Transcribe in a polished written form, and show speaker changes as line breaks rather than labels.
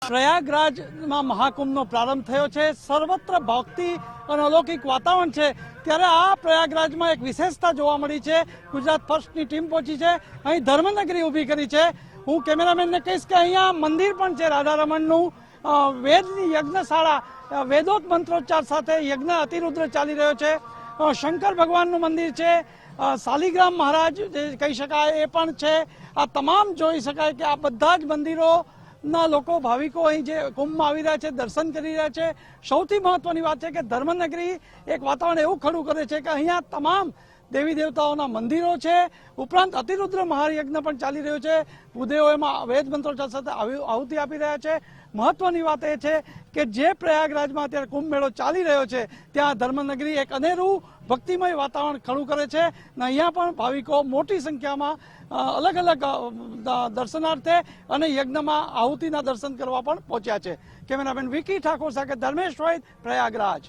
પ્રયાગરાજમાં મહાકુંભનો પ્રારંભ થયો છે। સર્વત્ર ભક્તિ અને અલૌકિક વાતાવરણ છે। ત્યારે આ પ્રયાગરાજમાં એક વિશેષતા જોવા મળી છે। ગુજરાત ફર્સ્ટની ટીમ પહોંચી છે, અહીં ધર્મનગરી ઊભી કરી છે। હું કેમેરામેનને કહીશ કે અહીંયા મંદિર પણ છે રાધારમણનું, વેદની યજ્ઞશાળા, વેદોક્ત મંત્રોચ્ચાર સાથે યજ્ઞ અતિરુદ્ર ચાલી રહ્યો છે। શંકર ભગવાનનું મંદિર છે, શાલિગ્રામ મહારાજ જે કહી શકાય એ પણ છે। આ તમામ જોઈ શકાય કે આ બધા જ મંદિરો ના લોકો ભાવિકો અહીં જે કુંભમાં આવી રહ્યા છે, દર્શન કરી રહ્યા છે। સૌથી મહત્વની વાત છે કે ધર્મનગરી એક વાતાવરણ એવું ખડું કરે છે કે અહીંયા તમામ દેવી દેવતાઓના મંદિરો છે, ઉપરાંત અતિરુદ્ર મહાયજ્ઞ પણ ચાલી રહ્યો છે। ભૂદેવો એમાં વેદ મંત્રોચ્ચાર સાથે આહુતિ આપી રહ્યા છે। મહત્વની વાત એ છે કે જે પ્રયાગરાજમાં અત્યારે કુંભ મેળો ચાલી રહ્યો છે ત્યાં ધર્મનગરી એક અનેરું ભક્તિમય વાતાવરણ ખડું કરે છે અને અહીંયા પણ ભાવિકો મોટી સંખ્યામાં અલગ અલગ દર્શનાર્થે અને યજ્ઞમાં આહુતિના દર્શન કરવા પણ પહોંચ્યા છે। કેમેરામેન વિકી ઠાકોર સાથે ધર્મેશ વૈદ, પ્રયાગરાજ।